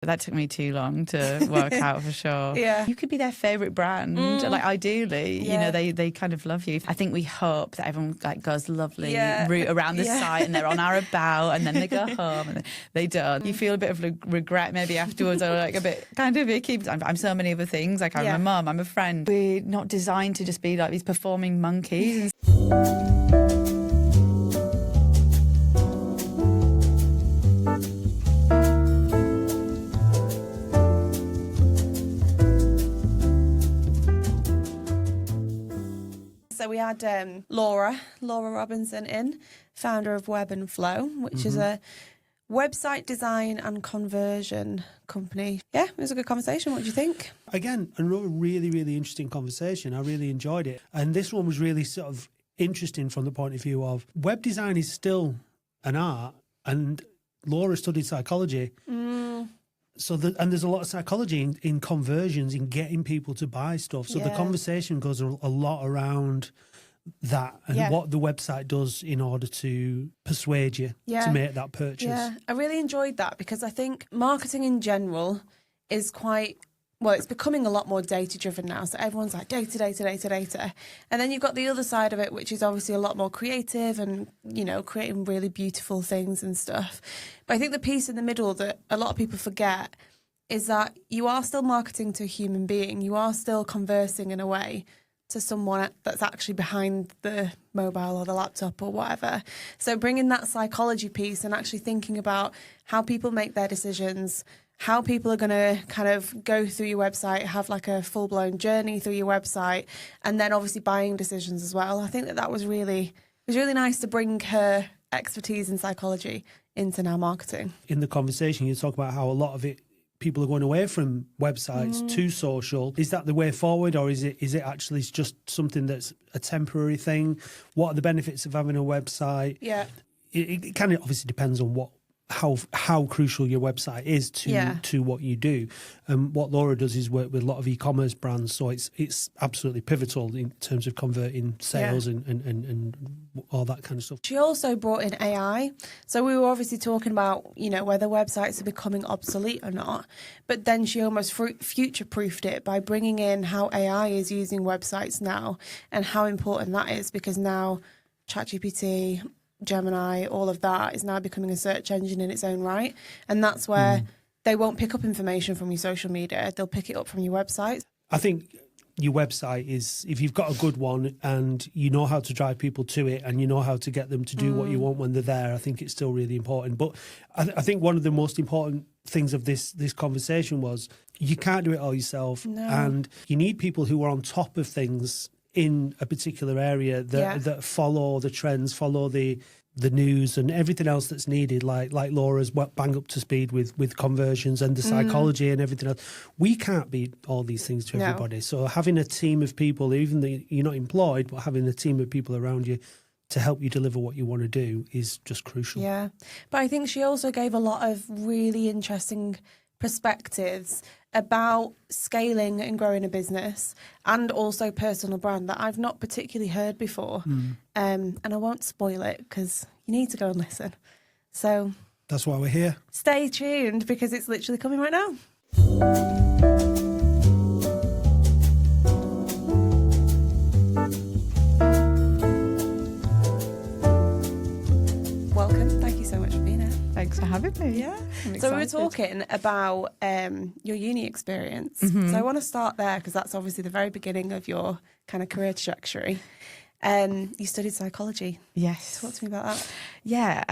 That took me too long to work out for sure. Yeah. You could be their favourite brand. Like ideally, you know, they kind of love you. I think we hope that everyone like goes lovely route around the site and they're on our about and then they go home and they don't. You feel a bit of regret maybe afterwards or like a bit kind of icky. I'm so many other things. Like I'm a mum, I'm a friend. We're not designed to just be like these performing monkeys. So we had Laura Robinson in, founder of Web and Flo, which is a website design and conversion company. Yeah, it was a good conversation. What do you think? Again, another really, really interesting conversation. I really enjoyed it. And this one was really sort of interesting from the point of view of web design is still an art, and Laura studied psychology. So there's a lot of psychology in conversions, in getting people to buy stuff. So the conversation goes a lot around that and what the website does in order to persuade you to make that purchase. Yeah, I really enjoyed that because I think marketing in general is quite, well, it's becoming a lot more data-driven now. So everyone's like data. And then you've got the other side of it, which is obviously a lot more creative and, you know, creating really beautiful things and stuff. But I think the piece in the middle that a lot of people forget is that you are still marketing to a human being. You are still conversing in a way to someone that's actually behind the mobile or the laptop or whatever. So bringing that psychology piece and actually thinking about how people make their decisions, how people are going to kind of go through your website, have like a full-blown journey through your website, and then obviously buying decisions as well. I think that was really nice to bring her expertise in psychology into now marketing. In the conversation, you talk about how a lot of it, people are going away from websites to social. Is that the way forward, or is it actually just something that's a temporary thing? What are the benefits of having a website? Yeah, it kind of obviously depends on how crucial your website is to what you do. What Laura does is work with a lot of e-commerce brands, so it's absolutely pivotal in terms of converting sales and all that kind of stuff. She also brought in AI. So we were obviously talking about, you know, whether websites are becoming obsolete or not, but then she almost future-proofed it by bringing in how AI is using websites now and how important that is, because now ChatGPT, Gemini, all of that is now becoming a search engine in its own right. And that's where they won't pick up information from your social media. They'll pick it up from your website. I think your website is, if you've got a good one and you know how to drive people to it and you know how to get them to do what you want when they're there, I think it's still really important. But I think one of the most important things of this conversation was you can't do it all yourself. No. And you need people who are on top of things in a particular area that follow the trends, follow the news and everything else that's needed, like Laura's bang up to speed with conversions and the psychology and everything else. We can't be all these things to everybody. So having a team of people, even though you're not employed, but having a team of people around you to help you deliver what you want to do is just crucial. Yeah, but I think she also gave a lot of really interesting perspectives about scaling and growing a business and also personal brand that I've not particularly heard before. And I won't spoil it because you need to go and listen. So that's why we're here. Stay tuned because it's literally coming right now. Welcome. Thank you so much for being here. Thanks for having me. Yeah. So we were talking about your uni experience. So I want to start there because that's obviously the very beginning of your kind of career trajectory. You studied psychology. Yes. Talk to me about that. Yeah.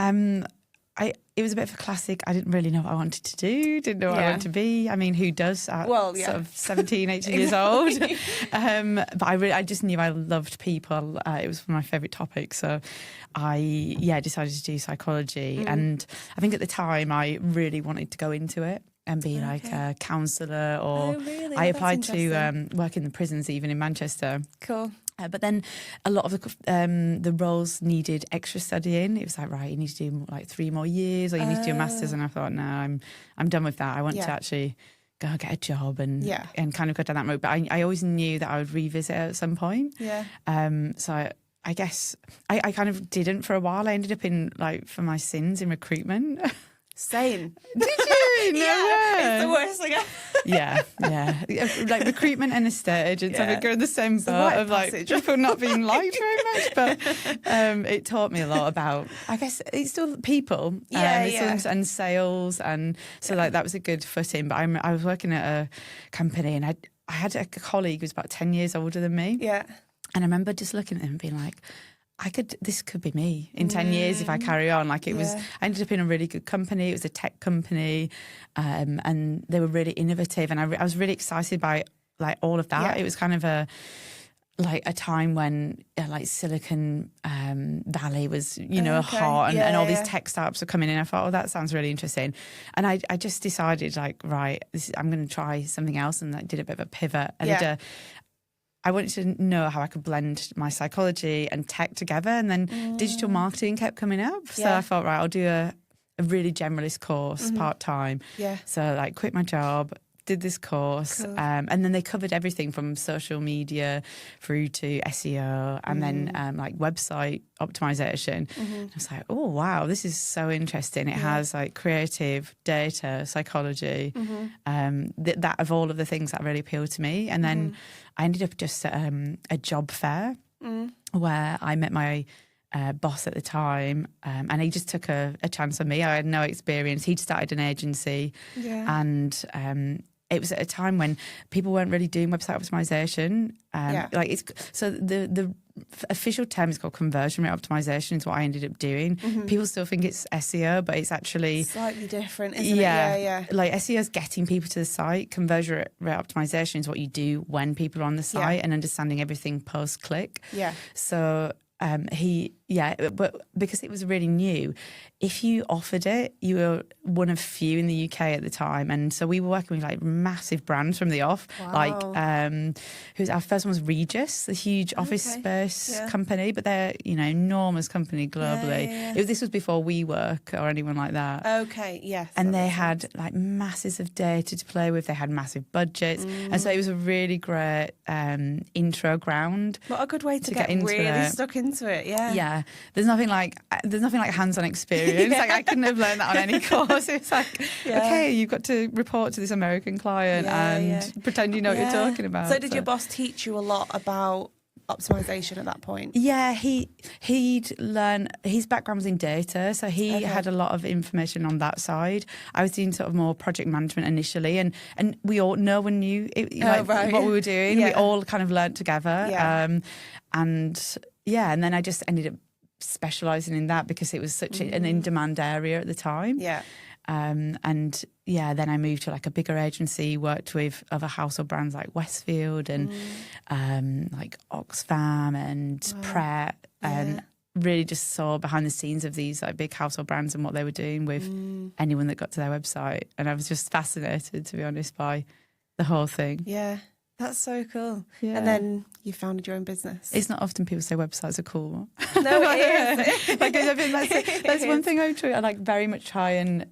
It was a bit of a classic. I didn't really know what I wanted to do, didn't know what I wanted to be. I mean, who does at sort of 17, 18 years old? But I just knew I loved people. It was one of my favourite topics. So I decided to do psychology. And I think at the time I really wanted to go into it and be like a counsellor or I applied to work in the prisons even in Manchester. Cool. But then a lot of the roles needed extra studying. It was like, right, you need to do like 3 more years or you need to do a master's. And I thought, no, I'm done with that. I want to actually go get a job and kind of go down that road. But I always knew that I would revisit it at some point. Yeah. So I guess I kind of didn't for a while. I ended up in, like, for my sins in recruitment. Same. Did you? No It's the worst thing ever. Yeah. Like recruitment and estate agents, I think, are in the same boat of like people not being liked very much. But it taught me a lot about, I guess, it's still people, and sales, and so like that was a good footing. But I was working at a company, and I had a colleague who was about 10 years older than me. Yeah, and I remember just looking at him and being like, this could be me in 10 years if I carry on. Like I ended up in a really good company. It was a tech company, and they were really innovative. And I was really excited by like all of that. It was kind of a time when like Silicon Valley was, hot, and all these tech startups were coming in. I thought, that sounds really interesting. And I just decided like, right, I'm going to try something else, and I did a bit of a pivot. And I wanted to know how I could blend my psychology and tech together, and then digital marketing kept coming up. So I thought, right, I'll do a really generalist course part-time. Yeah. So like quit my job, did this course, and then they covered everything from social media through to SEO, and then like website optimization. I was like, oh wow, this is so interesting. It has like creative, data, psychology, that of all of the things that really appealed to me. And then I ended up just at a job fair where I met my boss at the time, and he just took a chance on me. I had no experience. He'd started an agency, and it was at a time when people weren't really doing website optimization. The official term is called conversion rate optimization, is what I ended up doing. People still think it's SEO, but it's actually slightly different, isn't it? Yeah. Like SEO is getting people to the site. Conversion rate optimization is what you do when people are on the site and understanding everything post click. Yeah. So but because it was really new, if you offered it, you were one of few in the UK at the time. And so we were working with like massive brands from the off. Wow. Like our first one was Regis, a huge office space company, but they're, enormous company globally. This was before WeWork or anyone like that. Okay, yes. And they had like masses of data to play with. They had massive budgets. And so it was a really great intro ground. What a good way to get really stuck into it. Yeah. There's nothing like hands-on experience. Like I couldn't have learned that on any course. It's like, okay, you've got to report to this American client and pretend you know what you're talking about. So did your boss teach you a lot about optimization at that point? Yeah, he'd learned, his background was in data, so he had a lot of information on that side. I was doing sort of more project management initially, and no one knew what we were doing. We all kind of learned together. And then I just ended up specialising in that because it was such an in-demand area at the time. Yeah. Then I moved to like a bigger agency, worked with other household brands like Westfield and like Oxfam and Pret, and really just saw behind the scenes of these like big household brands and what they were doing with anyone that got to their website. And I was just fascinated, to be honest, by the whole thing. Yeah. That's so cool. Yeah. And then you founded your own business. It's not often people say websites are cool. No, it is. Like, I think that's one thing I like very much try and...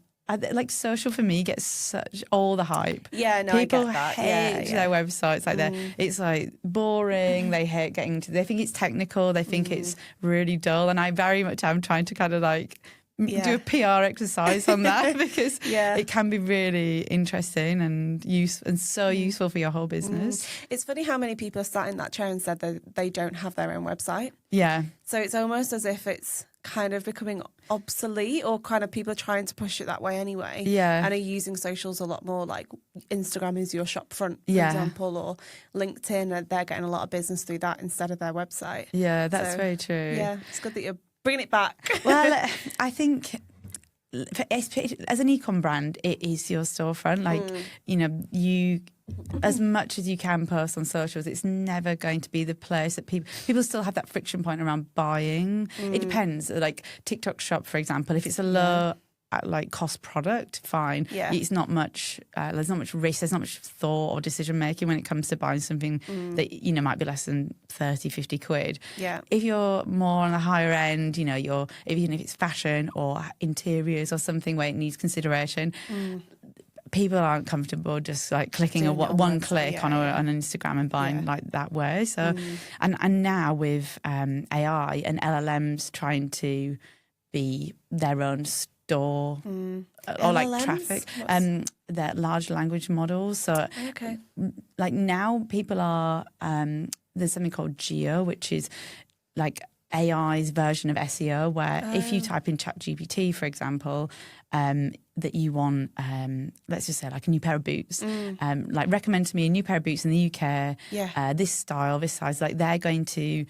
like social for me gets such all the hype. Yeah, no, people I get that. Hate their websites like that. It's like boring. They hate getting into. They think it's technical. They think it's really dull. And I very much am trying to kind of like do a PR exercise on that because it can be really interesting and so useful for your whole business. It's funny how many people have sat in that chair and said that they don't have their own website. Yeah. So it's almost as if it's kind of becoming obsolete, or kind of people are trying to push it that way anyway. Yeah. And are using socials a lot more, like Instagram is your shop front, for example, or LinkedIn, they're getting a lot of business through that instead of their website. Yeah, that's very true. Yeah, it's good that you're bringing it back. Well, I think as an e-com brand, it is your storefront. Like, you, as much as you can post on socials, it's never going to be the place that people still have that friction point around buying. It depends. Like TikTok Shop, for example, if it's a low like cost product, fine. Yeah. It's not much. There's not much risk. There's not much thought or decision making when it comes to buying something that might be less than 30, 50 quid. Yeah. If you're more on the higher end, even if it's fashion or interiors or something where it needs consideration. People aren't comfortable just like clicking one click on Instagram and buying like that way. So, and now with AI and LLMs trying to be their own store or like traffic, they're large language models. So like now people are, there's something called Geo, which is like AI's version of SEO, where if you type in ChatGPT, for example, that you want, let's just say like a new pair of boots, like recommend to me a new pair of boots in the UK, this style, this size, like they're going to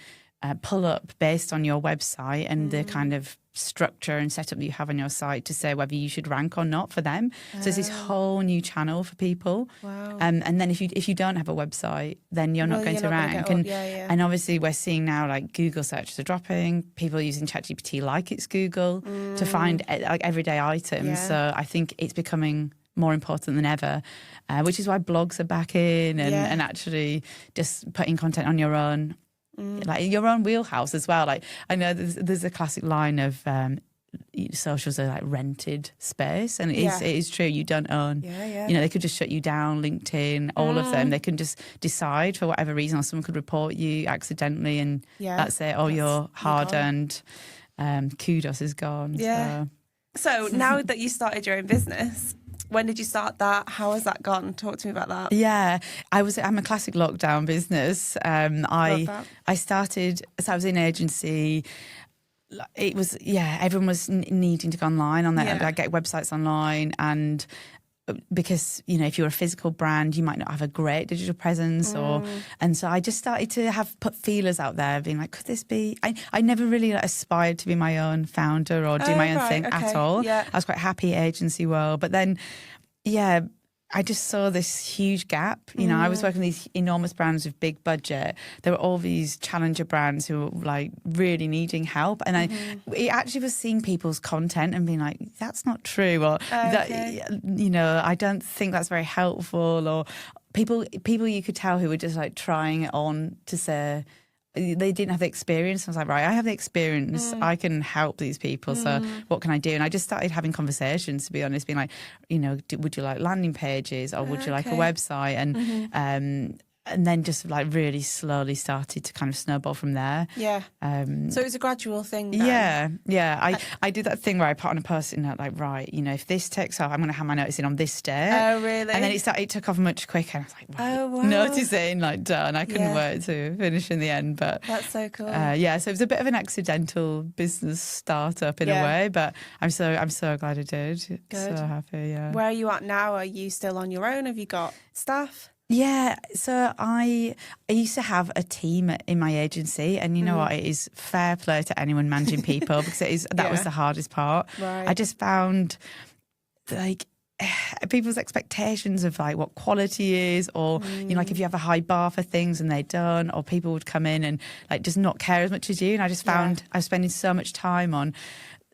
pull up based on your website and the kind of structure and setup that you have on your site to say whether you should rank or not for them. So it's this whole new channel for people. Wow. And then if you don't have a website, then you're not going to rank. And obviously we're seeing now like Google searches are dropping. People are using ChatGPT like it's Google to find like everyday items. Yeah. So I think it's becoming more important than ever, which is why blogs are back in and actually just putting content on your own. Like your own wheelhouse as well. Like I know there's a classic line of socials are like rented space, and it is true. You don't own. You know, they could just shut you down. LinkedIn, all of them. They can just decide for whatever reason, or someone could report you accidentally, and that's it. Or your hard-earned kudos is gone. Yeah. So now that you started your own business, when did you start that? How has that gone? Talk to me about that. Yeah, I'm a classic lockdown business. I started, so I was in agency. It was, everyone was needing to go online on that. I get websites online, and because, you know, if you're a physical brand, you might not have a great digital presence, and so I just started to put feelers out there, being like, could this be? I never really aspired to be my own founder or do my own thing at all. I was quite happy agency world, but then, I just saw this huge gap. You know, I was working with these enormous brands with big budget. There were all these challenger brands who were like really needing help. And I actually was seeing people's content and being like, that's not true. Or, that, you know, I don't think that's very helpful. Or people you could tell who were just like trying it on to say, they didn't have the experience. I was like, right, I have the experience. I can help these people. So what can I do? And I just started having conversations, to be honest, being like, you know, would you like landing pages, or would you like a website? And then just like really slowly started to kind of snowball from there. So it was a gradual thing then. I did that thing where I put on a Post-it note like, right, you know, if this takes off, I'm going to have my notice in on this day. Oh, really? And then it took off much quicker. And I was like, wow. Noticing, like, done. I couldn't wait to finish in the end. But that's so cool. So it was a bit of an accidental business startup in a way, but I'm so glad I did. Good. So happy, Where are you at now? Are you still on your own? Have you got staff? Yeah, so I used to have a team in my agency, and you know what, it is fair play to anyone managing people, because that was the hardest part. Right. I just found like people's expectations of like what quality is, or you know, like if you have a high bar for things and they don't, or people would come in and like just not care as much as you. And I just found I was spending so much time on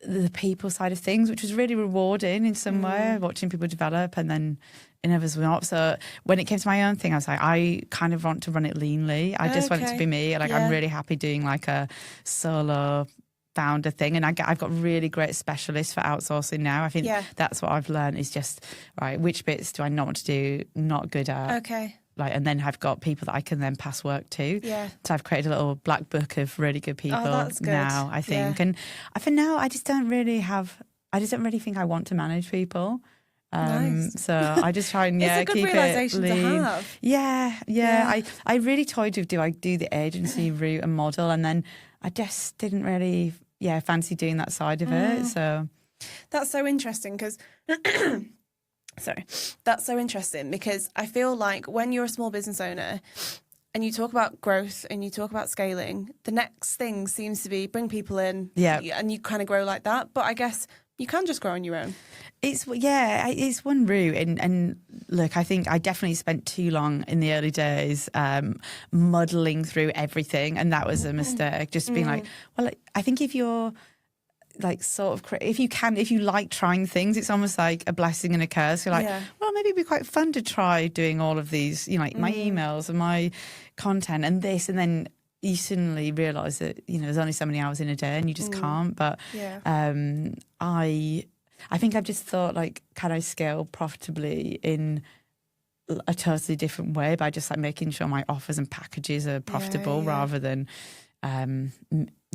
the people side of things, which was really rewarding in some way, watching people develop, and then others were not. So when it came to my own thing, I was like, I kind of want to run it leanly. I just want it to be me. Like I'm really happy doing like a solo founder thing, and I've got really great specialists for outsourcing now. I think that's what I've learned, is just right, which bits do I not want to do, not good at. Like, and then I've got people that I can then pass work to. So I've created a little black book of really good people now, I think. And for now, I just don't really think I want to manage people. Nice. So I just try and it's a good keep realization it lean. to have. Yeah. I really toyed with, do I do the agency route and model, and then I just didn't really fancy doing that side of it. So that's so interesting because that's so interesting because I feel like when you're a small business owner and you talk about growth and you talk about scaling, the next thing seems to be bring people in and you kind of grow like that. But I guess you can just grow on your own. It's one route, and look, I think I definitely spent too long in the early days muddling through everything, and that was a mistake. Just being like, well, I think if you're like sort of, if you like trying things, it's almost like a blessing and a curse. You're like, well, maybe it'd be quite fun to try doing all of these, you know, like my emails and my content and this, and then you suddenly realise that, you know, there's only so many hours in a day and you just can't. But I think I've just thought, like, can I scale profitably in a totally different way by just like making sure my offers and packages are profitable rather than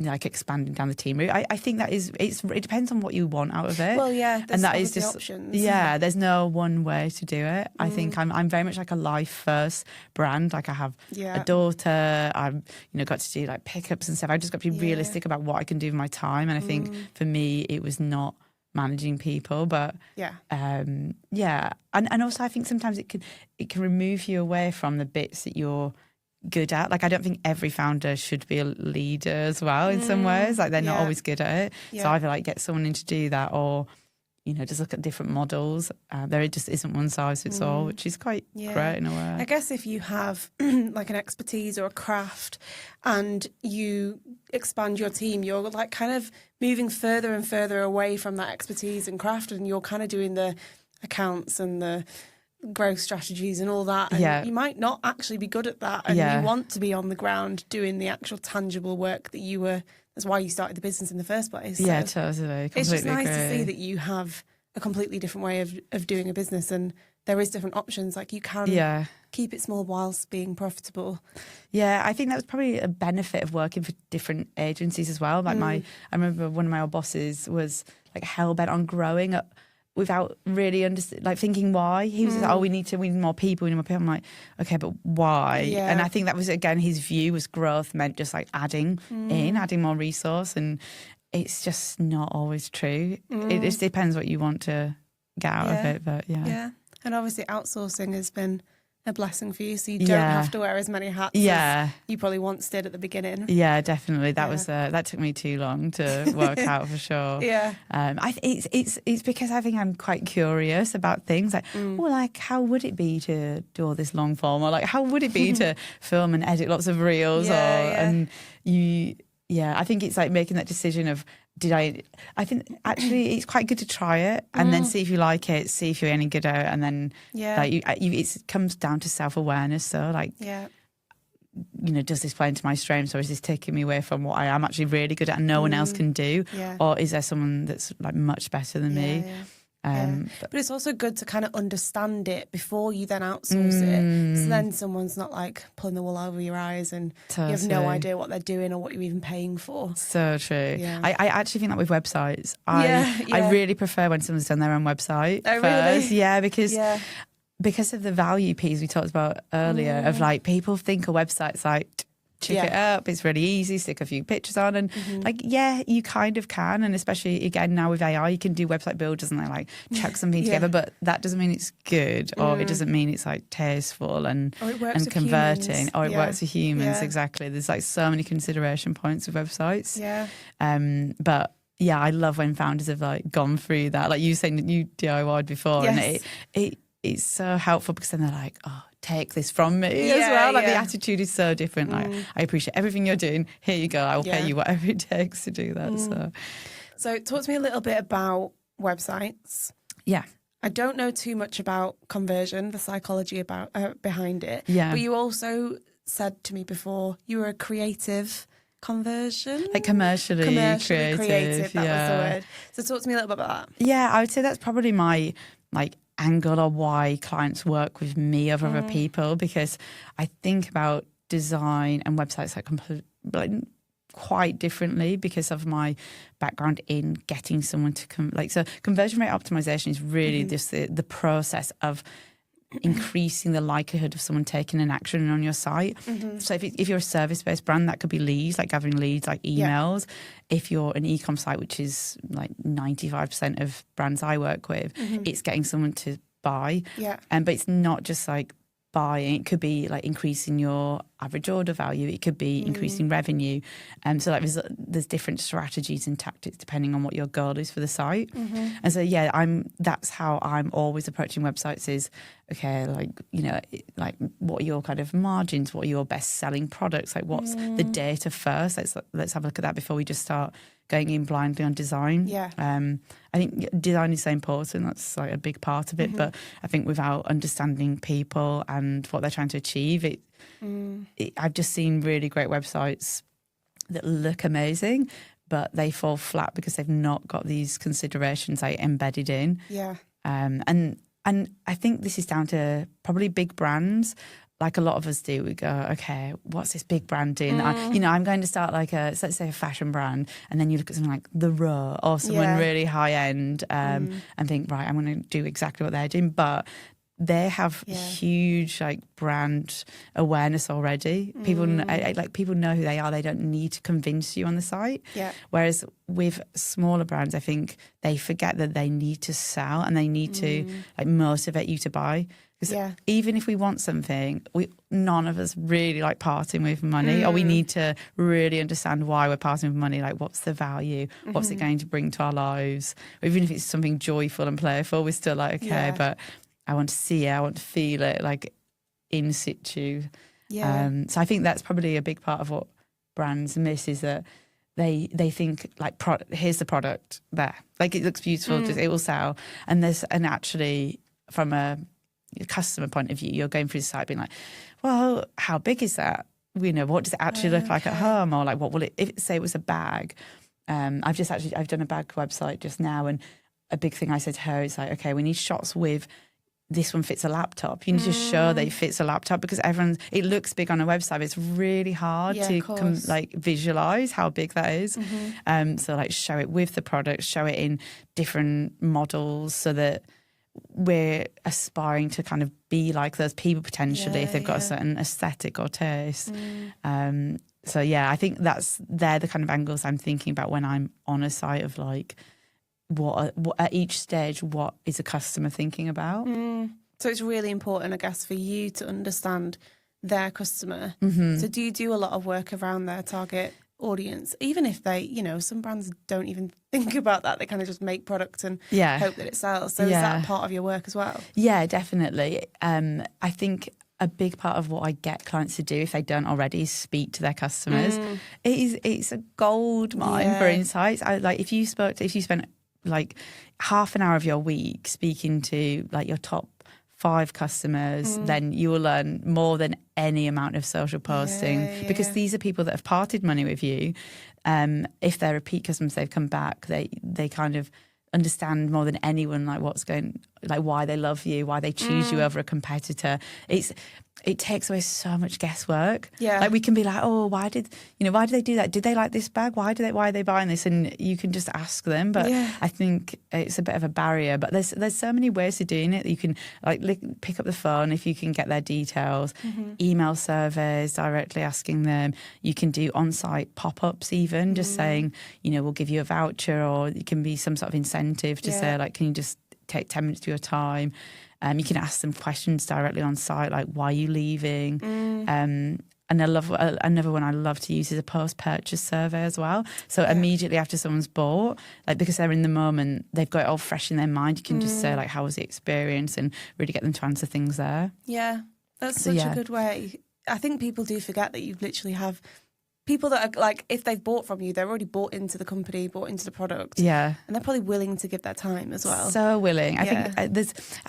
like expanding down the team route. I think that it depends on what you want out of it. Well, yeah, and that is just options. Yeah, there's no one way to do it. I think I'm very much like a life first brand. Like I have a daughter. I've got to do like pickups and stuff. I just got to be realistic about what I can do with my time. And I think for me, it was not managing people, but and also I think sometimes it can remove you away from the bits that you're good at. Like I don't think every founder should be a leader as well in some ways. Like they're not always good at it. So either like get someone in to do that, or just look at different models. There just isn't one size fits all, which is quite great in a way. I guess if you have like an expertise or a craft and you expand your team, you're like kind of moving further and further away from that expertise and craft, and you're kind of doing the accounts and the growth strategies and all that, and you might not actually be good at that, and you want to be on the ground doing the actual tangible work that that's why you started the business in the first place. Totally. It's just nice to see that you have a completely different way of doing a business, and there is different options. Like you can keep it small whilst being profitable. Yeah, I think that was probably a benefit of working for different agencies as well. Like I remember one of my old bosses was like hell bent on growing up without really thinking why. He was like, we need more people, I'm like, okay, but why? And I think that was, again, his view was growth meant just like adding more resource, and it's just not always true. It just depends what you want to get out of it, but and obviously outsourcing has been a blessing for you, so you don't have to wear as many hats as you probably once did at the beginning. Yeah, definitely. That was that took me too long to work out for sure. It's because I think I'm quite curious about things like, like how would it be to do all this long form, or like how would it be to film and edit lots of reels, and I think it's like making that decision of I think actually it's quite good to try it and then see if you like it, see if you're any good at it, and then it comes down to self-awareness. So like, does this play into my strengths, or is this taking me away from what I am actually really good at and no one else can do, or is there someone that's like much better than me? But it's also good to kind of understand it before you then outsource it, so then someone's not like pulling the wool over your eyes and you have no idea what they're doing or what you're even paying for. So true. I actually think that with websites, I really prefer when someone's done their own website first. Really? Because of the value piece we talked about earlier, of like people think a website's like check it up, it's really easy, stick a few pictures on, and you kind of can, and especially again now with AI you can do website builders and they like chuck something together, but that doesn't mean it's good, or it doesn't mean it's like tasteful and converting, or it works with humans. Exactly, there's like so many consideration points with websites. But I love when founders have like gone through that, like you saying that you DIY'd before, and it's so helpful because then they're like, oh, take this from me as well. Like the attitude is so different. Like, I appreciate everything you're doing. Here you go. I will pay you whatever it takes to do that. So talk to me a little bit about websites. Yeah. I don't know too much about conversion, the psychology about behind it. Yeah. But you also said to me before you were a creative conversion, like commercially creative. That was the word. So talk to me a little bit about that. Yeah, I would say that's probably my like angle, or why clients work with me over other people, because I think about design and websites like quite differently because of my background in getting someone to so conversion rate optimization is really just the process of increasing the likelihood of someone taking an action on your site. So if you're a service-based brand, that could be leads, like gathering leads, like emails. If you're an e-com site, which is like 95% of brands I work with, it's getting someone to buy. But it's not just like buying. It could be like increasing your average order value. It could be increasing revenue. So like there's different strategies and tactics depending on what your goal is for the site. And so that's how I'm always approaching websites is, okay, like what are your kind of margins? What are your best selling products? Like what's the data first? Let's have a look at that before we just start going in blindly on design. I think design is so important. That's like a big part of it. But I think without understanding people and what they're trying to achieve, I've just seen really great websites that look amazing, but they fall flat because they've not got these considerations like embedded in. And I think this is down to probably big brands like a lot of us do, we go, okay, what's this big brand doing? I'm going to start like let's say a fashion brand, and then you look at something like The Row or someone really high end, and think, right, I'm going to do exactly what they're doing. But they have huge like brand awareness already. People people know who they are. They don't need to convince you on the site. Yeah. Whereas with smaller brands, I think they forget that they need to sell and they need to like motivate you to buy. Because even if we want something, none of us really like parting with money, or we need to really understand why we're parting with money. Like, what's the value? What's it going to bring to our lives? Or even if it's something joyful and playful, we're still like, okay, but I want to see it, I want to feel it, like in situ. Yeah. So I think that's probably a big part of what brands miss, is that they think like, here's the product there, like it looks beautiful, just it will sell. And actually from a customer point of view, you're going through the site being like, well, how big is that? What does it actually look like at home? Or like, what will it, if say it was a bag? I've done a bag website just now, and a big thing I said to her is like, okay, we need shots with this one fits a laptop. You need to show that it fits a laptop, because it looks big on a website, but it's really hard to visualize how big that is. So like show it with the product, show it in different models, so that we're aspiring to kind of be like those people potentially, if they've got a certain aesthetic or taste. So I think they're the kind of angles I'm thinking about when I'm on a site of like, what at each stage, what is a customer thinking about? So it's really important, I guess, for you to understand their customer. So do you do a lot of work around their target audience, even if they, some brands don't even think about that, they kind of just make products and hope that it sells? So is that part of your work as well? Yeah, definitely. I think a big part of what I get clients to do, if they don't already, is speak to their customers. It's a gold mine for insights. If you spent like half an hour of your week speaking to like your top 5 customers, then you will learn more than any amount of social posting, because these are people that have parted money with you. If they're repeat customers, they've come back, they kind of understand more than anyone like why they love you, why they choose you over a competitor. It takes away so much guesswork. Like we can be like, oh, why did they do that? Did they like this bag? Why are they buying this? And you can just ask them. But I think it's a bit of a barrier. But there's so many ways of doing it. You can like pick up the phone if you can get their details, email surveys directly asking them. You can do on-site pop-ups even, just saying, we'll give you a voucher, or it can be some sort of incentive to say like, can you just take 10 minutes of your time? You can ask them questions directly on site, like, why are you leaving? And another one I love to use is a post-purchase survey as well. So immediately after someone's bought, like, because they're in the moment, they've got it all fresh in their mind, you can just say, like, how was the experience, and really get them to answer things there. Yeah, that's such a good way. I think people do forget that you literally have people that are like, if they've bought from you, they're already bought into the company, bought into the product. Yeah. And they're probably willing to give their time as well. So willing. I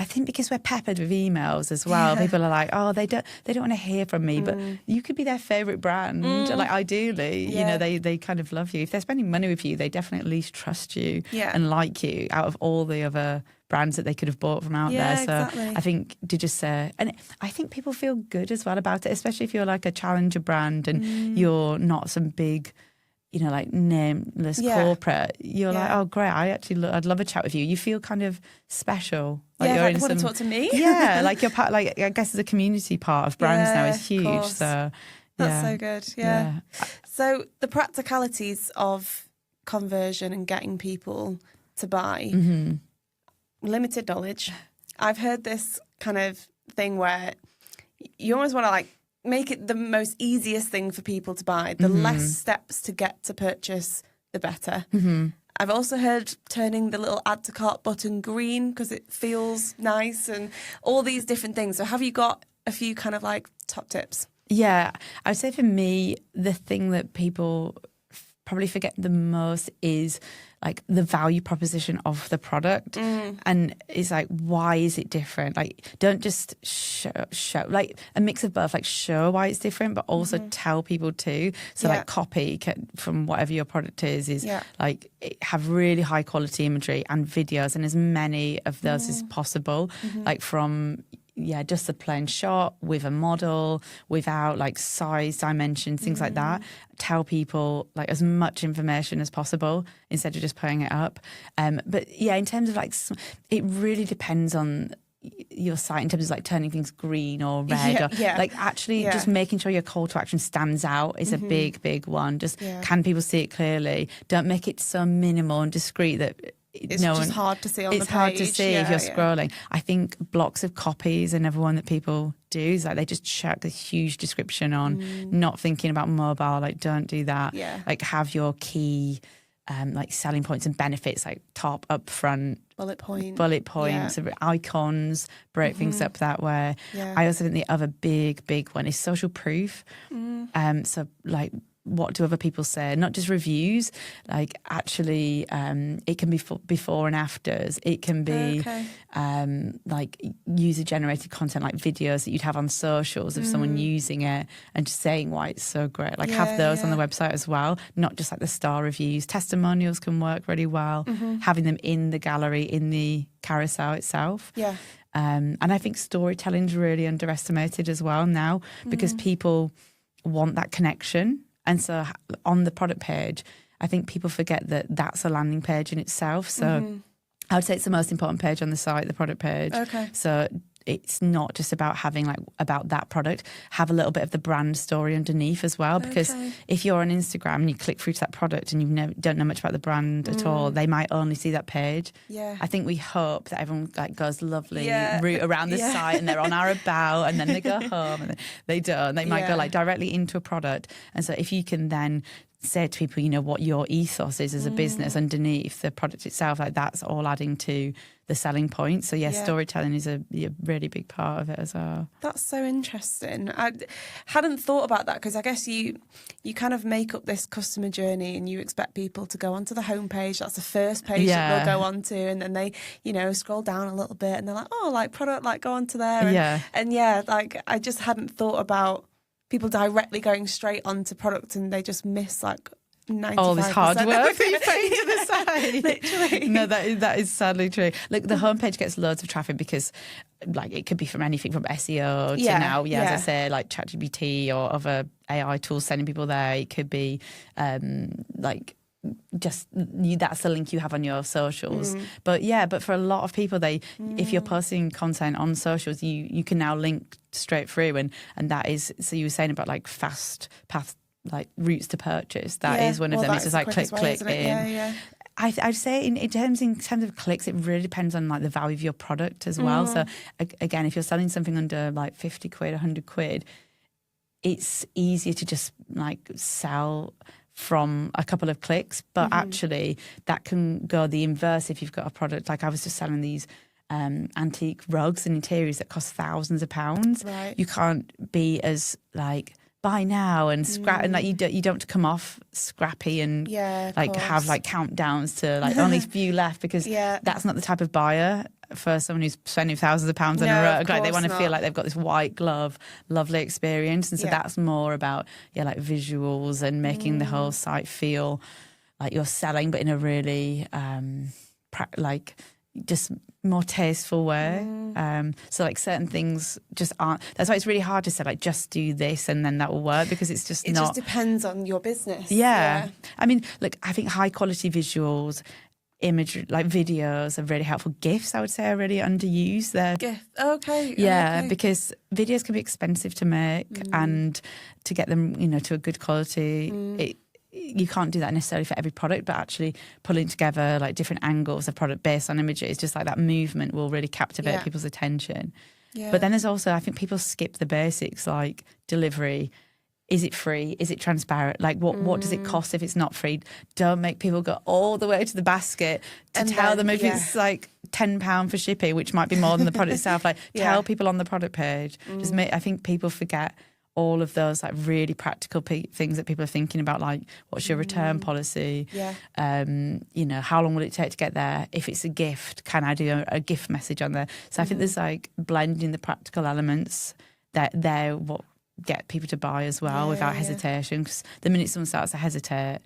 think because we're peppered with emails as well, people are like, oh, they don't want to hear from me, but you could be their favourite brand. Like ideally, they kind of love you. If they're spending money with you, they definitely at least trust you and like you out of all the other brands that they could have bought from out there. So exactly. I think to just say, and I think people feel good as well about it, especially if you're like a challenger brand and you're not some big, like nameless corporate. You're like, oh great, I'd love a chat with you. You feel kind of special. Like you're like, want to talk to me? Yeah, like you're part. Like I guess the community part of brands now is huge. So that's so good. Yeah. So the practicalities of conversion and getting people to buy. Limited knowledge. I've heard this kind of thing where you almost want to like make it the most easiest thing for people to buy. The less steps to get to purchase, the better. I've also heard turning the little add to cart button green because it feels nice and all these different things. So have you got a few kind of like top tips? Yeah, I would say for me, the thing that people probably forget the most is like the value proposition of the product. And it's like, why is it different? Like, don't just show like a mix of both, like show why it's different, but also tell people too. So like copy from whatever your product is like have really high quality imagery and videos, and as many of those as possible, like from just a plain shot with a model, without like size, dimensions, things like that. Tell people like as much information as possible instead of just putting it up. But yeah, in terms of like, it really depends on your site in terms of like turning things green or red, like actually just making sure your call to action stands out is a big one. Just can people see it clearly? Don't make it so minimal and discreet that it's just hard to see on the page. It's hard to see if you're scrolling. I think blocks of copy is another one that people do. Is like they just chuck a huge description on, not thinking about mobile. Like, don't do that. Like, have your key like selling points and benefits like top, up front, bullet points, icons, break things up that way. I also think the other big one is social proof. So like, what do other people say? Not just reviews, like actually it can be before and afters. It can be like user-generated content, like videos that you'd have on socials of someone using it and just saying why it's so great. Like have those on the website as well, not just like the star reviews. Testimonials can work really well, having them in the gallery, in the carousel itself. And I think storytelling is really underestimated as well now because people want that connection. And so on the product page, I think people forget that that's a landing page in itself. So I would say it's the most important page on the site, the product page. So it's not just about having like about that product. Have a little bit of the brand story underneath as well, because if you're on Instagram and you click through to that product and you don't know much about the brand at all, they might only see that page. I think we hope that everyone like goes lovely route around the site and they're on our about and then they go home and they don't. They might go like directly into a product. And so if you can then say to people, you know, what your ethos is as a business underneath the product itself, like that's all adding to the selling point. So storytelling is a really big part of it as well. That's so interesting. I hadn't thought about that because I guess you kind of make up this customer journey and you expect people to go onto the homepage. That's the first page that they'll go onto, and then they, you know, scroll down a little bit and they're like, oh, like product, like go onto there. And like I just hadn't thought about people directly going straight onto product and they just miss like 95% all this hard work that you put into the site. Literally. No, that is sadly true. Look, the homepage gets loads of traffic because like it could be from anything from SEO to now, as I say, like ChatGPT or other AI tools sending people there. It could be like just that's the link you have on your socials. But for a lot of people, if you're posting content on socials, you can now link straight through, and that is, so you were saying about like fast path, like routes to purchase, that is one of them. It's just like click in. I'd say in terms of clicks, it really depends on like the value of your product as well. So again, if you're selling something under like 50 quid, 100 quid, it's easier to just like sell from a couple of clicks, but actually that can go the inverse if you've got a product. Like I was just selling these antique rugs and interiors that cost thousands of pounds. You can't be as like buy now and scrap and like you don't have to come off scrappy and like have like countdowns to like only a few left, because that's not the type of buyer for someone who's spending thousands of pounds on a rug. Like they want to feel like they've got this white glove, lovely experience. And so that's more about like visuals and making the whole site feel like you're selling, but in a really like just more tasteful way. So like certain things just aren't, that's why it's really hard to say like just do this and then that will work, because it's just it just depends on your business. I mean, look, I think high quality visuals, imagery, like videos are really helpful. GIFs, I would say, are really underused there. GIF, because videos can be expensive to make and to get them, you know, to a good quality. You can't do that necessarily for every product, but actually pulling together like different angles of product based on images, just like that movement will really captivate people's attention. But then there's also, I think people skip the basics, like delivery. Is it free? Is it transparent? Like what does it cost if it's not free? Don't make people go all the way to the basket to tell them if it's like £10 for shipping, which might be more than the product itself. Like tell people on the product page. I think people forget all of those like really practical things that people are thinking about, like what's your return policy? You know, how long will it take to get there? If it's a gift, can I do a gift message on there? So I think there's like blending the practical elements that they're what get people to buy as well without hesitation. Because the minute someone starts to hesitate,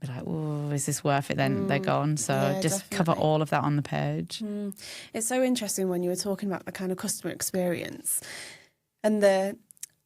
be like, oh, is this worth it? Then they're gone. So just cover all of that on the page. It's so interesting when you were talking about the kind of customer experience and the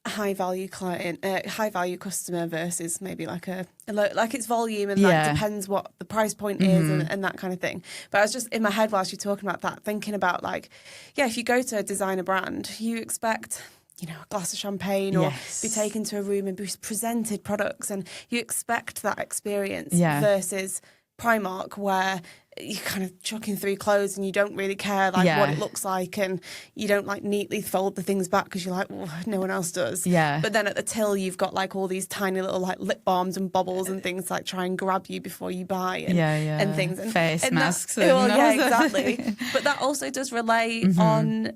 high value customer versus maybe like its volume, and that depends what the price point is and that kind of thing. But I was just in my head whilst you're talking about that, thinking about like, if you go to a designer brand, you expect, a glass of champagne or be taken to a room and be presented products, and you expect that experience versus Primark, where you're kind of chucking through clothes and you don't really care what it looks like, and you don't like neatly fold the things back because you're like, well, no one else does. But then at the till you've got like all these tiny little like lip balms and bubbles and things like try and grab you before you buy and things. And face masks. Exactly. But that also does relay on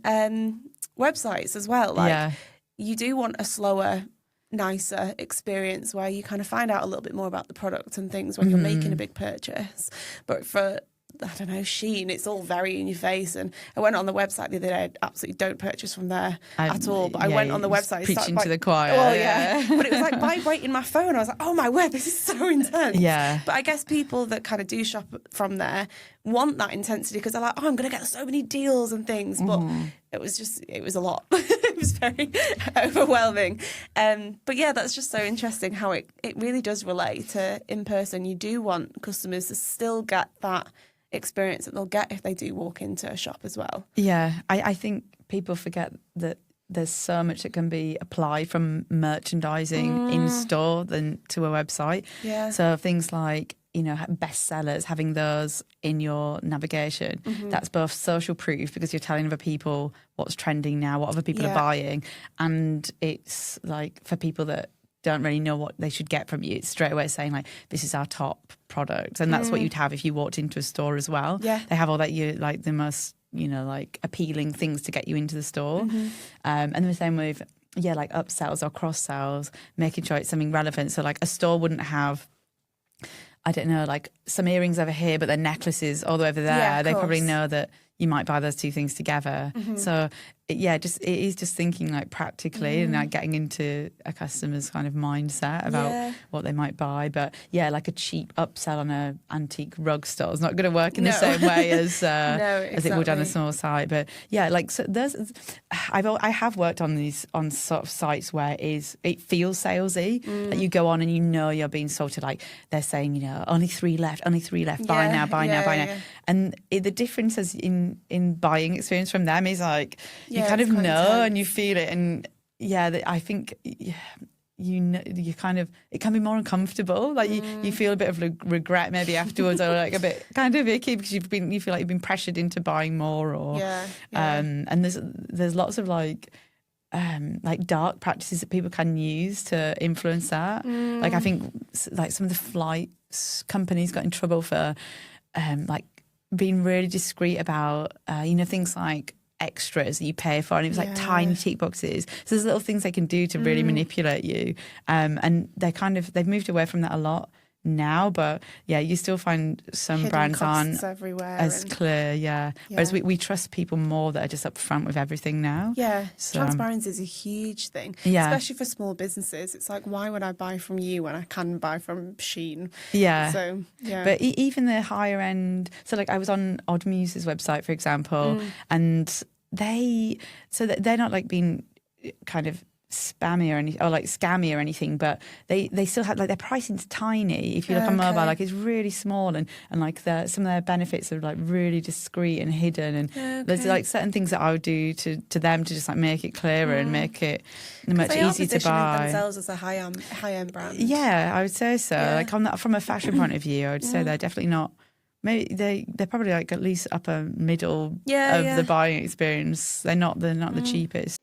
websites as well. Like you do want a slower, nicer experience where you kind of find out a little bit more about the product and things when you're making a big purchase. But for, I don't know, Shein, it's all very in your face. And I went on the website the other day. I absolutely don't purchase from there at all. But I went on the website. Preaching to the choir. Well, but it was like vibrating my phone. I was like, oh my word, this is so intense. But I guess people that kind of do shop from there want that intensity because they're like, oh, I'm going to get so many deals and things. But it was a lot. It was very overwhelming. But that's just so interesting how it really does relate to in person. You do want customers to still get that experience that they'll get if they do walk into a shop as well. I think people forget that there's so much that can be applied from merchandising in store than to a website. So things like, bestsellers, having those in your navigation, that's both social proof because you're telling other people what's trending now, what other people are buying, and it's like for people that don't really know what they should get from you, it's straight away saying like, this is our top product. And that's what you'd have if you walked into a store as well. They have all that, like the most, like appealing things to get you into the store. And the same with, like upsells or cross sells, making sure it's something relevant. So like a store wouldn't have, I don't know, like some earrings over here, but they're necklaces all the way over there. They probably know that you might buy those two things together. So it is just thinking like practically and like getting into a customer's kind of mindset about what they might buy. But like a cheap upsell on a antique rug store is not going to work in the same way as as it would on a small site. But like so I have worked on sort of sites where it feels salesy. Like you go on and you're being sold to, like they're saying only three left, buy now, buy now. And the difference is in buying experience from them is like you kind of know intense. And you feel it, and I think you kind of, it can be more uncomfortable, like you feel a bit of regret maybe afterwards or like a bit kind of icky because you feel like you've been pressured into buying more or and there's lots of like dark practices that people can use to influence that. Like I think like some of the flight companies got in trouble for like being really discreet about things like extras that you pay for, and it was like tiny tick boxes. So there's little things they can do to really manipulate you, and they've moved away from that a lot now, but you still find some hidden brands aren't everywhere as clear. Whereas we trust people more that are just upfront with everything now. So transparency is a huge thing, especially for small businesses. It's like, why would I buy from you when I can buy from Shein? But even the higher end, so like I was on Odd Muse's website, for example, and they're not like being kind of spammy or anything, or like scammy or anything, but they still have like their pricing's tiny. If you look on mobile, like it's really small, and like some of their benefits are like really discreet and hidden, and there's like certain things that I would do to them to just like make it clearer and make it much easier to buy. Themselves as a high-end brand. I would say so. Like from a fashion point of view, I would say they're definitely not. Maybe they're probably like at least upper middle of the buying experience. They're not the cheapest.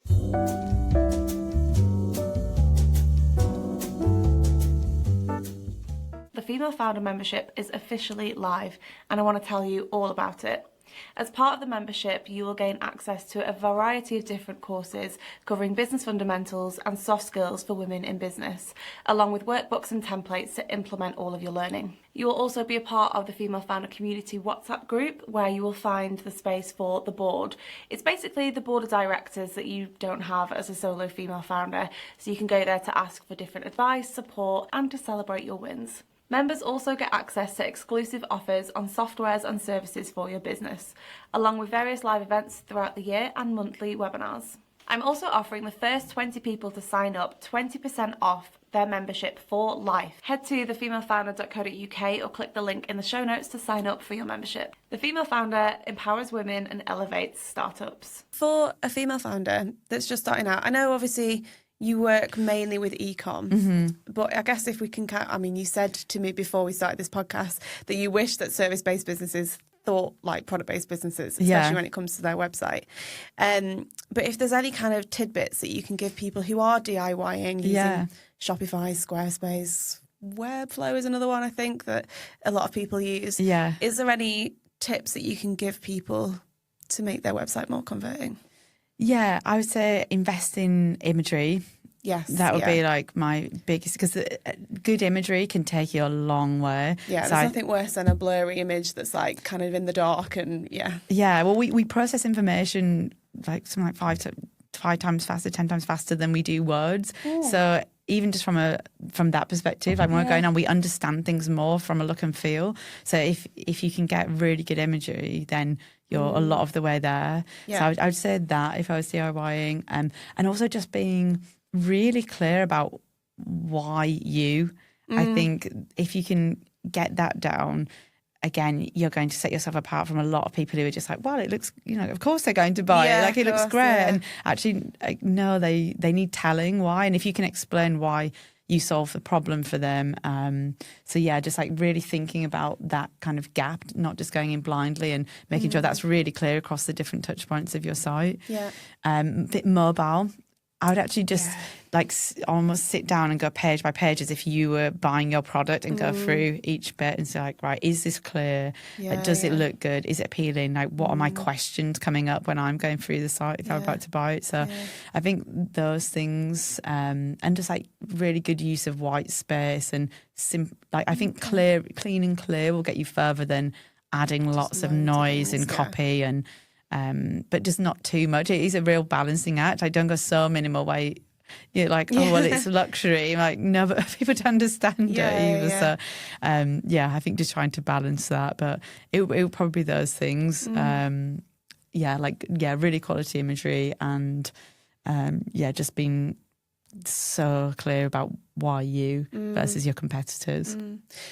The Female Founder membership is officially live, and I want to tell you all about it. As part of the membership, you will gain access to a variety of different courses covering business fundamentals and soft skills for women in business, along with workbooks and templates to implement all of your learning. You will also be a part of the Female Founder Community WhatsApp group, where you will find the space for the board. It's basically the board of directors that you don't have as a solo female founder, so you can go there to ask for different advice, support, and to celebrate your wins. Members also get access to exclusive offers on softwares and services for your business, along with various live events throughout the year and monthly webinars. I'm also offering the first 20 people to sign up 20% off their membership for life. Head to thefemalefounder.co.uk or click the link in the show notes to sign up for your membership. The Female Founder empowers women and elevates startups. For a female founder that's just starting out, I know obviously you work mainly with e-com, but I guess if we can, you said to me before we started this podcast that you wish that service-based businesses thought like product-based businesses, especially when it comes to their website. But if there's any kind of tidbits that you can give people who are DIYing using Shopify, Squarespace, Webflow is another one I think that a lot of people use. Yeah. Is there any tips that you can give people to make their website more converting? Yeah, I would say invest in imagery. Yes. That would be like my biggest, because good imagery can take you a long way. Yeah, there's nothing worse than a blurry image that's like kind of in the dark and Yeah, well, we process information like something like 5 times faster, 10 times faster than we do words. Ooh. So even just from that perspective, like when we're going on, we understand things more from a look and feel. So if you can get really good imagery, then you're a lot of the way there. Yeah. So I would say that if I was DIYing, and also just being really clear about why you. I think if you can get that down, again, you're going to set yourself apart from a lot of people who are just like, well, it looks, of course they're going to buy it. Like, it looks great. Yeah. And actually, no, they need telling why. And if you can explain why you solve the problem for them. So yeah, just like really thinking about that kind of gap, not just going in blindly and making sure that's really clear across the different touch points of your site. Yeah. Bit mobile. I would actually just almost sit down and go page by page as if you were buying your product and go through each bit and say like, right, is this clear? Like, does it look good? Is it appealing? Like, what are my questions coming up when I'm going through the site if I'm about to buy it? So I think those things and just like really good use of white space and I think clean and clear will get you further than adding lots of noise and copy and but just not too much. It is a real balancing act. I don't go so minimal where you're like, oh, well, it's luxury. Like, no, but people don't understand it either. So, I think just trying to balance that. But it will probably be those things. Really quality imagery and, just being so clear about why you versus your competitors.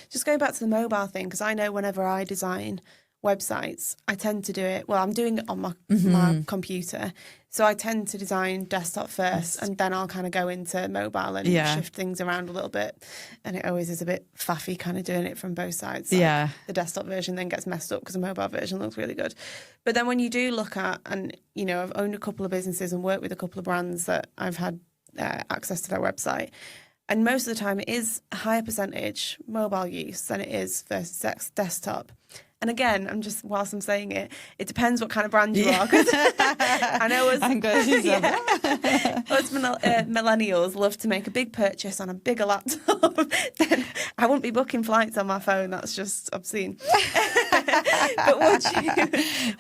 Just going back to the mobile thing, because I know whenever I design websites, I tend to do it, I'm doing it on my computer, so I tend to design desktop first and then I'll kind of go into mobile and shift things around a little bit, and it always is a bit faffy kind of doing it from both sides. Like the desktop version then gets messed up because the mobile version looks really good. But then when you do look at, and I've owned a couple of businesses and worked with a couple of brands that I've had access to their website, and most of the time it is a higher percentage mobile use than it is versus desktop. And again, whilst I'm saying it, it depends what kind of brand you are. Cause I know us millennials love to make a big purchase on a bigger laptop. Then I wouldn't be booking flights on my phone. That's just obscene. But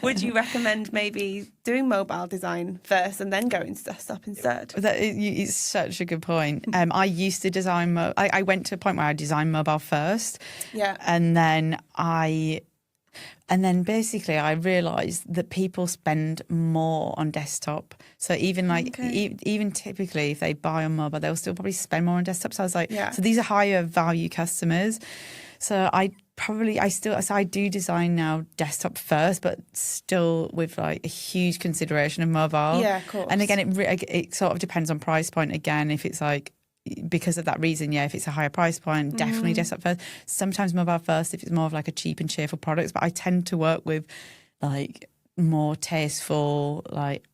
would you recommend maybe doing mobile design first and then going to desktop instead? It's such a good point. I used to design. I went to a point where I designed mobile first. Yeah, and then basically I realised that people spend more on desktop. So even even typically if they buy on mobile, they'll still probably spend more on desktop. So I was like, so these are higher value customers. So I do design now desktop first, but still with like a huge consideration of mobile. Yeah, of course. And again, it sort of depends on price point. Again, if it's like, because of that reason, if it's a higher price point, definitely desktop first. Sometimes mobile first if it's more of like a cheap and cheerful products. But I tend to work with like more tasteful, like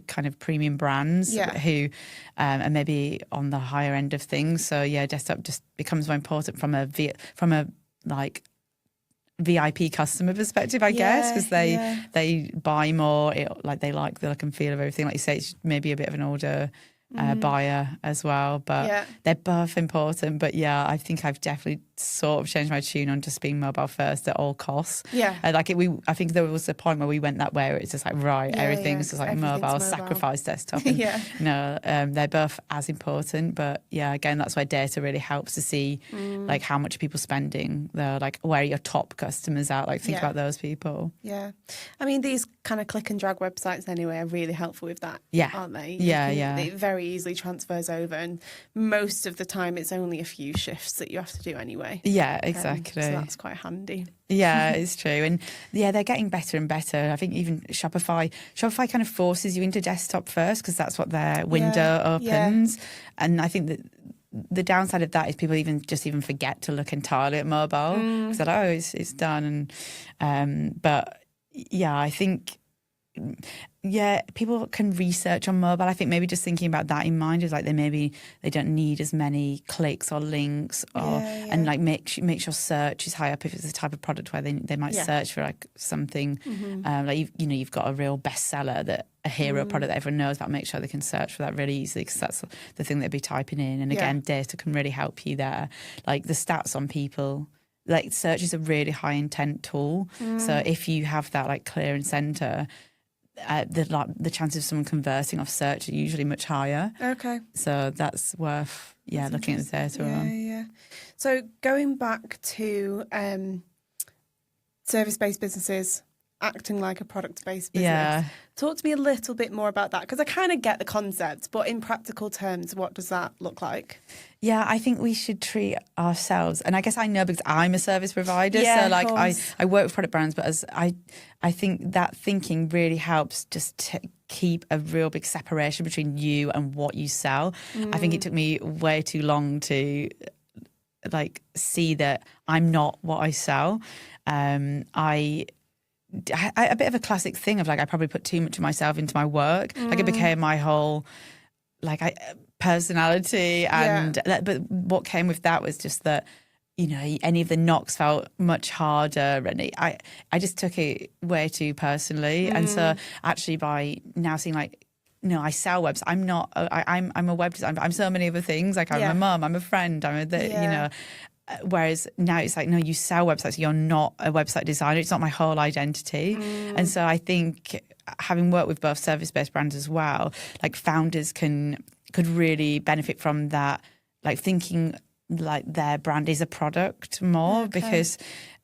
kind of premium brands who are maybe on the higher end of things. So desktop just becomes more important from a like VIP customer perspective, I guess, because they buy more. They like the look and feel of everything. Like you say, it's maybe a bit of an older buyer as well. But they're both important. But yeah, I think I've definitely sort of changed my tune on just being mobile first at all costs. Yeah. I think there was a point where we went that way where it's just like, everything's just like mobile, sacrifice desktop. And, they're both as important. But yeah, again, that's where data really helps to see like how much people spending. Like where are your top customers at? Like think about those people. Yeah. I mean, these kind of click and drag websites anyway are really helpful with that, aren't they? It very easily transfers over, and most of the time it's only a few shifts that you have to do anyway. Yeah, exactly. So that's quite handy. Yeah, it's true. And they're getting better and better. I think even Shopify kind of forces you into desktop first because that's what their window opens. And I think that the downside of that is people even forget to look entirely at mobile because they're like, it's done. And but yeah, I think people can research on mobile. I think maybe just thinking about that in mind is like they don't need as many clicks or links and like make sure search is high up if it's the type of product where they might search for like something like you've got a real bestseller, that a hero product that everyone knows about. Make sure they can search for that really easily because that's the thing they'd be typing in. And again, data can really help you there. Like the stats on people. Like search is a really high intent tool. So if you have that like clear and center, the chances of someone converting off search are usually much higher. Okay. So that's worth looking at the data on. Yeah. So going back to service-based businesses acting like a product-based business. Talk to me a little bit more about that because I kind of get the concept, but in practical terms, what does that look like? Yeah, I think we should treat ourselves, and I guess I know because I'm a service provider, so like I work with product brands, but as I think that thinking really helps just to keep a real big separation between you and what you sell. I think it took me way too long to like see that I'm not what I sell. A bit of a classic thing of like I probably put too much of myself into my work. Like it became my whole personality, and but what came with that was just that any of the knocks felt much harder, and I just took it way too personally. And so actually by now seeing like, I sell websites. I'm not. I'm a web designer. I'm so many other things. Like I'm a mum. I'm a friend. Whereas now it's like, no, you sell websites. You're not a website designer. It's not my whole identity. And so I think having worked with both service-based brands as well, like founders could really benefit from that, like thinking like their brand is a product more because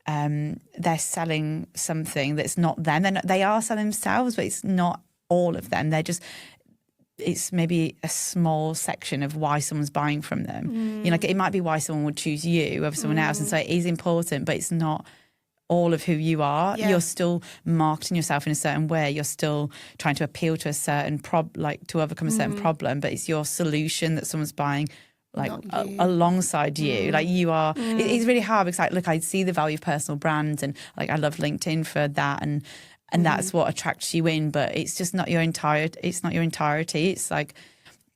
they're selling something that's not them. They are selling themselves, but it's not all of them. It's maybe a small section of why someone's buying from them. Like it might be why someone would choose you over someone else. And so it is important, but it's not all of who you are. You're still marketing yourself in a certain way. You're still trying to appeal to a certain to overcome a certain problem, but it's your solution that someone's buying like alongside you. Like you are, it's really hard because look, I see the value of personal brands, and like I love LinkedIn for that, and that's what attracts you in, but it's just not your entirety. It's like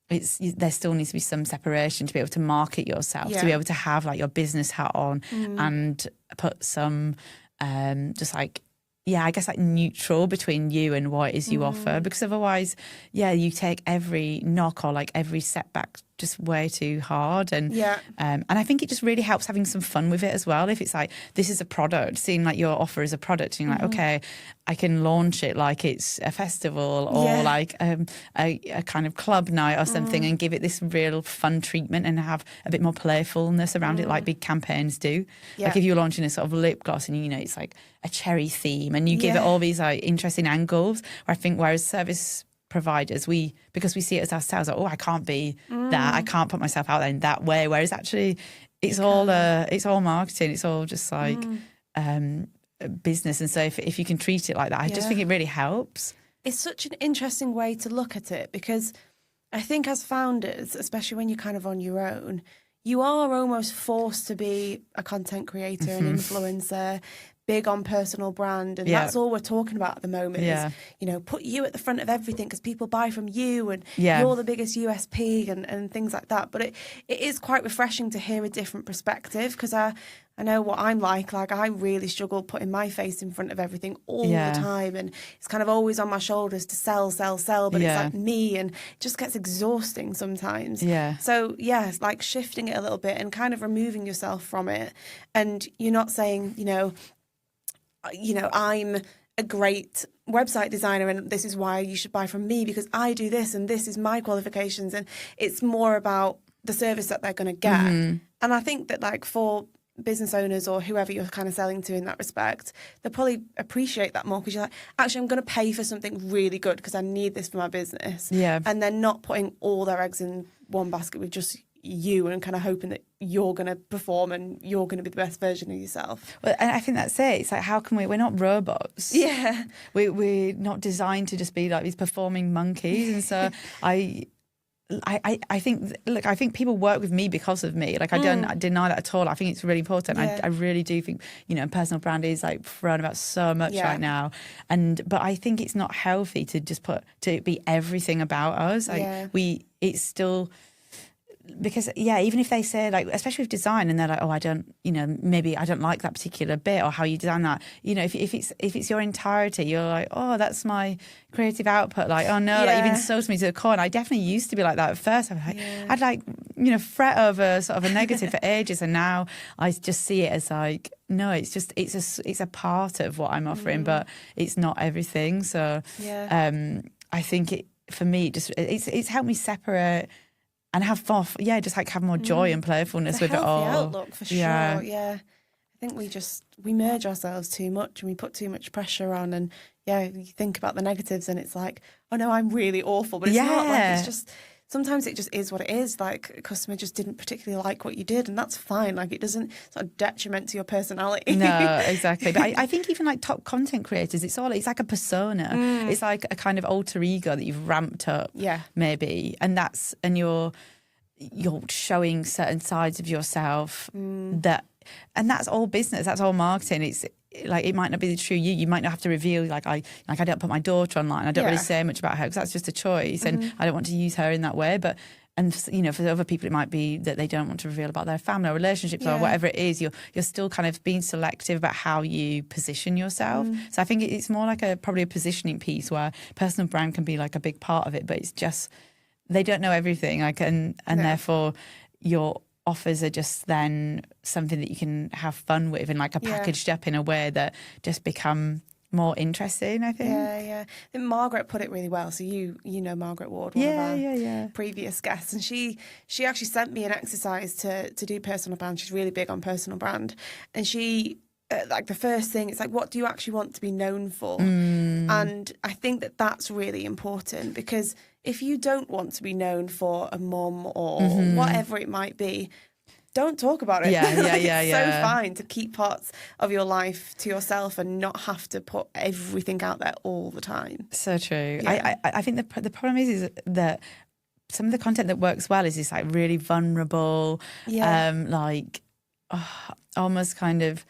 there still needs to be some separation to be able to market yourself, to be able to have like your business hat on and put some just like I guess like neutral between you and what it is you offer, because otherwise you take every knock or like every setback just way too hard. And I think it just really helps having some fun with it as well. If it's like, this is a product, seeing like your offer is a product, and you're like, okay, I can launch it like it's a festival or like a kind of club night or something, and give it this real fun treatment and have a bit more playfulness around it, like big campaigns do. Like if you're launching a sort of lip gloss and it's like a cherry theme, and you give it all these like interesting angles, where I think whereas service providers, because we see it as ourselves, like, I can't be that, I can't put myself out there in that way, whereas actually it's all marketing, it's all just like business. And so if you can treat it like that, I just think it really helps. It's such an interesting way to look at it, because I think as founders, especially when you're kind of on your own, you are almost forced to be a content creator, an influencer, big on personal brand, and that's all we're talking about at the moment is, you know, put you at the front of everything because people buy from you and you're the biggest USP and things like that. But it is quite refreshing to hear a different perspective, because I know what I'm like I really struggle putting my face in front of everything all the time, and it's kind of always on my shoulders to sell, but it's like me, and it just gets exhausting sometimes. So it's like shifting it a little bit and kind of removing yourself from it, and you're not saying, you know, I'm a great website designer and this is why you should buy from me because I do this and this is my qualifications, and it's more about the service that they're going to get. And I think that, like, for business owners or whoever you're kind of selling to in that respect, they'll probably appreciate that more, because you're like, actually, I'm going to pay for something really good because I need this for my business. And they're not putting all their eggs in one basket with just you and kind of hoping that you're going to perform and you're going to be the best version of yourself. Well, and I think that's it. It's like, how can we're not robots. We're not designed to just be like these performing monkeys. And so I think people work with me because of me. Like, I don't deny that at all. I think it's really important. I really do think, you know, personal brand is like thrown about so much right now. But I think it's not healthy to just to be everything about us. Like it's still, because even if they say, like, especially with design, and they're like, oh, I don't, you know, maybe I don't like that particular bit or how you design that, you know, if it's your entirety, you're like, oh, that's my creative output, like, oh no, like, you've insulted me to the core. And I definitely used to be like that at first. I'd like, you know, fret over sort of a negative for ages, and now I just see it as like, no, it's just it's a part of what I'm offering, but it's not everything. So I think for me it's helped me separate and have fun, just like have more joy and playfulness with it all. Outlook for sure. I think we merge ourselves too much and we put too much pressure on, and you think about the negatives and it's like, oh no, I'm really awful, but it's not. Like, it's just, sometimes it just is what it is. Like, a customer just didn't particularly like what you did, and that's fine. Like, it's not a detriment to your personality. No, exactly. But I think even like top content creators, it's like a persona. It's like a kind of alter ego that you've ramped up, maybe, and you're showing certain sides of yourself and that's all business. That's all marketing. It's like, it might not be the true you. You might not have to reveal, like I don't put my daughter online. I don't really say much about her because that's just a choice, and I don't want to use her in that way. But, and you know, for other people, it might be that they don't want to reveal about their family or relationships or whatever it is. You're still kind of being selective about how you position yourself. So I think it's more like probably a positioning piece where personal brand can be like a big part of it, but it's just, they don't know everything. Like, and therefore your offers are just then something that you can have fun with and like packaged up in a way that just become more interesting, I think. I think Margaret put it really well. So you know Margaret Ward, one of our previous guests, and she actually sent me an exercise to do personal brand. She's really big on personal brand, and she like, the first thing, it's like, what do you actually want to be known for? And I think that that's really important, because if you don't want to be known for a mum or whatever it might be, don't talk about it. It's so fine to keep parts of your life to yourself and not have to put everything out there all the time. So true. I think the problem is that some of the content that works well is this like really vulnerable, like almost kind of,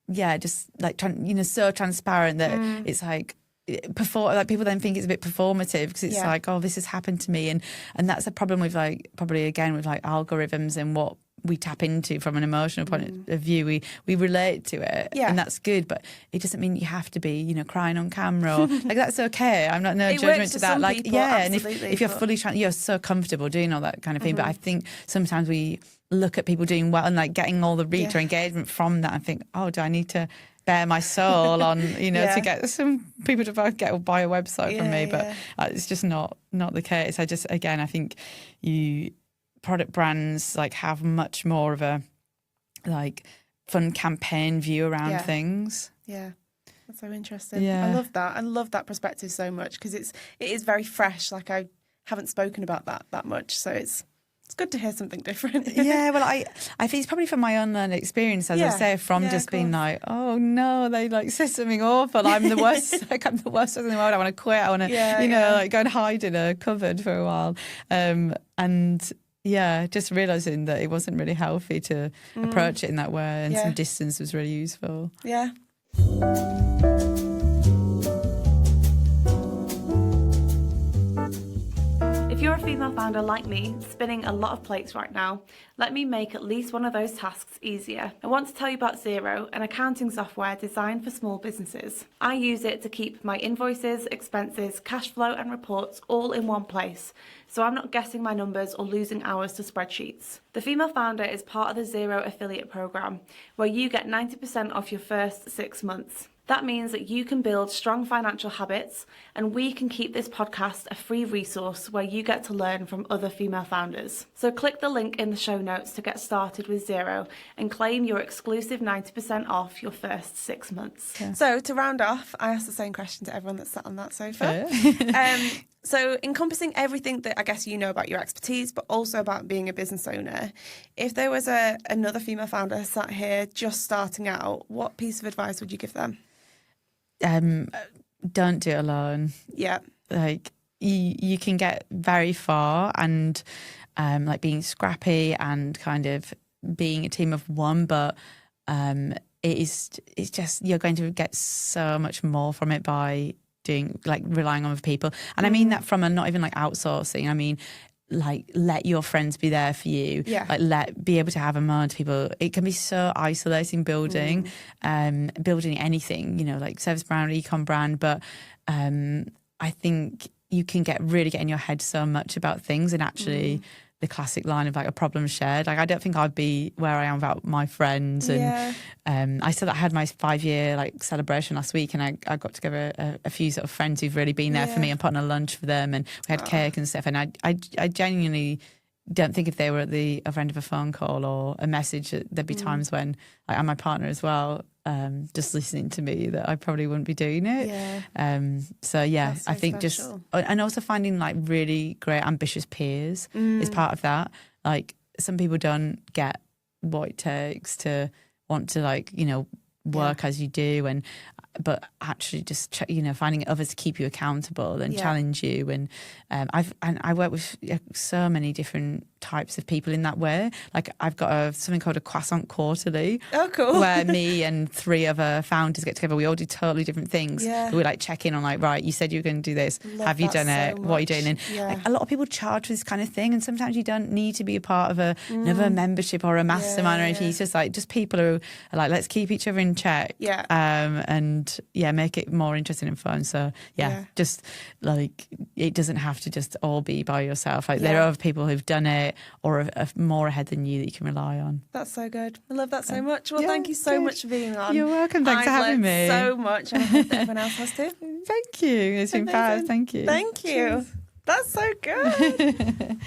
just like, you know, so transparent that it's like, like people then think it's a bit performative, because it's like, oh, this has happened to me, and that's a problem with, like, probably again with like algorithms and what we tap into from an emotional point of view. We relate to it, and that's good, but it doesn't mean you have to be, you know, crying on camera or like, that's okay. I'm not judgment to that. Like, people, and if you're fully you're so comfortable doing all that kind of thing, but I think sometimes we look at people doing well and like getting all the reach or engagement from that and think, oh, do I need to bare my soul on, you know, to get some people to buy a website from me? But it's just not the case. I think product brands like have much more of a like fun campaign view around things. That's so interesting. I love that. I love that perspective so much, because it is very fresh. Like, I haven't spoken about that much, so it's good to hear something different. Well, I think it's probably from my own learned experience, as I say, from just being like, oh no, they like said something awful. I'm the worst. Like, I'm the worst person in the world. I want to quit. I want to, like, go and hide in a cupboard for a while. And just realising that it wasn't really healthy to approach it in that way, and some distance was really useful. Yeah. If you're a female founder like me, spinning a lot of plates right now, let me make at least one of those tasks easier. I want to tell you about Xero, an accounting software designed for small businesses. I use it to keep my invoices, expenses, cash flow and reports all in one place, so I'm not guessing my numbers or losing hours to spreadsheets. The Female Founder is part of the Xero affiliate program, where you get 90% off your first 6 months. That means that you can build strong financial habits, and we can keep this podcast a free resource where you get to learn from other female founders. So click the link in the show notes to get started with Xero and claim your exclusive 90% off your first 6 months. Yeah. So to round off, I asked the same question to everyone that's sat on that sofa. So encompassing everything that I guess you know about your expertise, but also about being a business owner, if there was another female founder sat here just starting out, what piece of advice would you give them? Don't do it alone. Yeah. Like you can get very far, and like being scrappy and kind of being a team of one, but it's just, you're going to get so much more from it by doing, like, relying on other people. And I mean that from a, not even like outsourcing, I mean like let your friends be there for you. Like be able to have a moment to people. It can be so isolating building anything, you know, like service brand, ecom brand, but I think you can really get in your head so much about things, and actually the classic line of like a problem shared. Like I don't think I'd be where I am without my friends. And I said I had my 5-year like celebration last week, and I got together a few sort of friends who've really been there for me, and put on a lunch for them, and we had cake and stuff. And I genuinely don't think if they were at the other end of a phone call or a message, there'd be times when, like, and my partner as well, just listening to me, that I probably wouldn't be doing it. So I think special. And also finding like really great ambitious peers is part of that. Like some people don't get what it takes to want to, like, you know, work as you do, but actually just, you know, finding others to keep you accountable and challenge you. And I work with so many different types of people in that way. Like I've got something called a croissant quarterly. Oh, cool. Where me and 3 other founders get together. We all do totally different things. We like check in on, like, right, you said you were going to do this. Have you done it? What are you doing? And like, a lot of people charge for this kind of thing, and sometimes you don't need to be a part of another membership or a mastermind or anything. It's just like, just people who are like, let's keep each other in check. And make it more interesting and fun. So just like, it doesn't have to just all be by yourself. Like there are other people who've done it or are more ahead than you that you can rely on. That's so good. I love that so much. Well, thank you so much for being on. You're welcome. Thanks for having me. So much. And I hope that everyone else has too. Thank you. It's been fab. Thank you. Thank you. Cheers. That's so good.